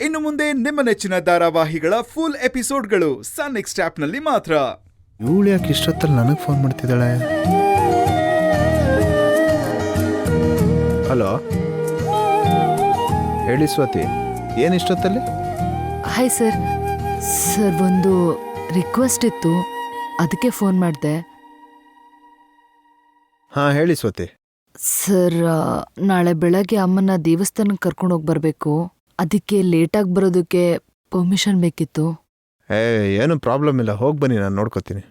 ಇನ್ನು ಮುಂದೆ ನಿಮ್ಮ ನೆಚ್ಚಿನ ಧಾರಾವಾಹಿಗಳ ಫುಲ್ ಎಪಿಸೋಡ್ಗಳು ಸನ್ ನೆಕ್ಸ್ಟ್ ಆಪ್ನಲ್ಲಿ ಮಾತ್ರ. ಇವಳು ಯಾಕೆ ಇಷ್ಟೊತ್ತಲ್ಲಿ ನನಗೆ ಫೋನ್ ಮಾಡ್ತಿದ್ದಾಳೆ? ಹಲೋ, ಹೇಳಿ ಸ್ವಾತಿ, ಏನು ಇಷ್ಟೊತ್ತಲ್ಲಿ? Hi sir. ಸರ್, ಒಂದು ರಿಕ್ವೆಸ್ಟ್ ಇತ್ತು, ಅದಕ್ಕೆ ಫೋನ್ ಮಾಡಿದೆ. ಹಾಂ, ಹೇಳಿ ಸ್ವಾತಿ. ಸರ್, ನಾಳೆ ಬೆಳಗ್ಗೆ ಅಮ್ಮನ ದೇವಸ್ಥಾನಕ್ಕೆ ಕರ್ಕೊಂಡೋಗಿ ಬರಬೇಕು. ಅದಕ್ಕೆ ಲೇಟಾಗಿ ಬರೋದಕ್ಕೆ ಪರ್ಮಿಷನ್ ಬೇಕಿತ್ತು. ಏನು ಪ್ರಾಬ್ಲಮ್ ಇಲ್ಲ, ಹೋಗಿ ಬನ್ನಿ, ನಾನು ನೋಡ್ಕೋತೀನಿ.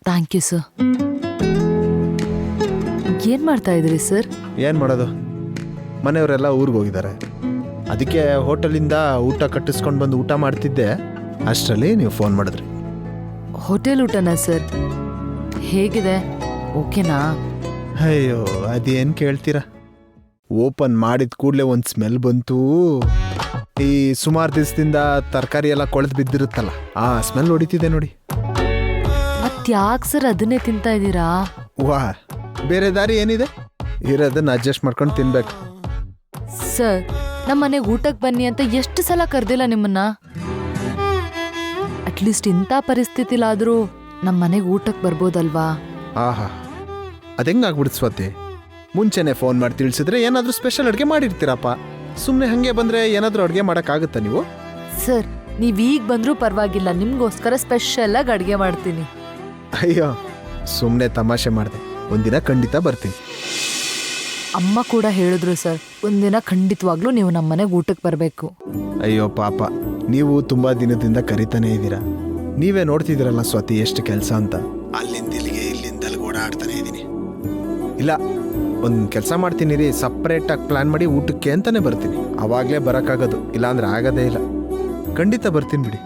Thank you sir. ಏನು ಮಾಡ್ತಾ ಇದ್ರಿ ಸರ್? ಏನು ಮಾಡೋದು, ಮನೆಯವರೆಲ್ಲ ಊರಿಗೆ ಹೋಗಿದ್ದಾರೆ. ಅದಕ್ಕೆ ಹೋಟೆಲಿಂದ ಊಟ ಕಟ್ಟಿಸ್ಕೊಂಡು ಬಂದು ಊಟ ಮಾಡ್ತಿದ್ದೆ, ಅಷ್ಟರಲ್ಲಿ ನೀವು ಫೋನ್ ಮಾಡಿದ್ರಿ. ಹೋಟೆಲ್ ಊಟನಾ ಸರ್? ಹೇಗಿದೆ, ಓಕೆನಾ? ಅಯ್ಯೋ, ಅದೇನು ಕೇಳ್ತೀರಾ, ಓಪನ್ ಮಾಡಿದ ಕೂಡಲೇ ಒಂದು ಸ್ಮೆಲ್ ಬಂತು. ಈ ಸುಮಾರು ದಿವಸದಿಂದ ತರಕಾರಿ ಎಲ್ಲ ಕೊಳೆದು ಬಿದ್ದಿರುತ್ತಲ್ಲ, ಆ ಸ್ಮೆಲ್ ಹೊಡಿತಿದೆ ನೋಡಿ. ಮತ್ತ್ಯಾಕೆ ಸರ್ ಅದನ್ನೇ ತಿಂತಾ ಇದ್ದೀರಾ? ವಾ, ಬೇರೆ ದಾರಿ ಏನಿದೆ? ಇರೋದನ್ನ ಅಡ್ಜಸ್ಟ್ ಮಾಡ್ಕೊಂಡು ತಿನ್ಬೇಕು. ಸರ್, ನಮ್ಮ ಮನೆಗೆ ಊಟಕ್ಕೆ ಬನ್ನಿ ಅಂತ ಎಷ್ಟು ಸಲ ಕರೆದಿಲ್ಲ ನಿಮ್ಮನ್ನ? ಅಟ್ಲೀಸ್ಟ್ ಇಂಥ ಪರಿಸ್ಥಿತಿಲಾದರೂ ನಮ್ಮ ಮನೆಗೆ ಊಟಕ್ಕೆ ಬರ್ಬೋದಲ್ವಾ? ಆಹಾ, ಅದೆಂಗಾಗ್ಬಿಡ್ತು ಸ್ವಾತಿ, ಮುಂಚೆನೆ ಫೋನ್ ಮಾಡಿ ತಿಳಿಸಿದ್ರೆ ಏನಾದರೂ ಸ್ಪೆಷಲ್ ಅಡುಗೆ ಮಾಡಿರ್ತೀರಪ್ಪ. ಸುಮ್ಮನೆ ಹಾಗೆ ಬಂದರೆ ಏನಾದರೂ ಅಡುಗೆ ಮಾಡೋಕ್ಕಾಗುತ್ತಾ ನೀವು? ಸರ್, ನೀವೀಗ ಬಂದರೂ ಪರವಾಗಿಲ್ಲ, ನಿಮಗೋಸ್ಕರ ಸ್ಪೆಷಲಾಗಿ ಅಡುಗೆ ಮಾಡ್ತೀನಿ. ಅಯ್ಯೋ, ಸುಮ್ಮನೆ ತಮಾಷೆ ಮಾಡಿದೆ, ಒಂದಿನ ಖಂಡಿತ ಬರ್ತೀನಿ. ಅಮ್ಮ ಕೂಡ ಹೇಳಿದ್ರು ಸರ್, ಒಂದಿನ ಖಂಡಿತವಾಗ್ಲೂ ನೀವು ನಮ್ಮ ಮನೆಗೆ ಊಟಕ್ಕೆ ಬರಬೇಕು. ಅಯ್ಯೋ ಪಾಪ, ನೀವು ತುಂಬ ದಿನದಿಂದ ಕರಿತಾನೆ ಇದ್ದೀರಾ. ನೀವೇ ನೋಡ್ತಿದ್ದೀರಲ್ಲ ಸ್ವಾತಿ, ಎಷ್ಟು ಕೆಲಸ ಅಂತ. ಅಲ್ಲಿಂದ ಇಲ್ಲಿಂದ ಓಡಾಡ್ತಾನೆ ಇದ್ದೀನಿ. ಇಲ್ಲ, ಒಂದು ಕೆಲಸ ಮಾಡ್ತೀನಿ ರೀ, ಸಪ್ರೇಟಾಗಿ ಪ್ಲ್ಯಾನ್ ಮಾಡಿ ಊಟಕ್ಕೆ ಅಂತಾನೆ ಬರ್ತೀನಿ. ಆವಾಗಲೇ ಬರೋಕ್ಕಾಗೋದು, ಇಲ್ಲಾಂದ್ರೆ ಆಗೋದೇ ಇಲ್ಲ. ಖಂಡಿತ ಬರ್ತೀನಿ ಬಿಡಿ.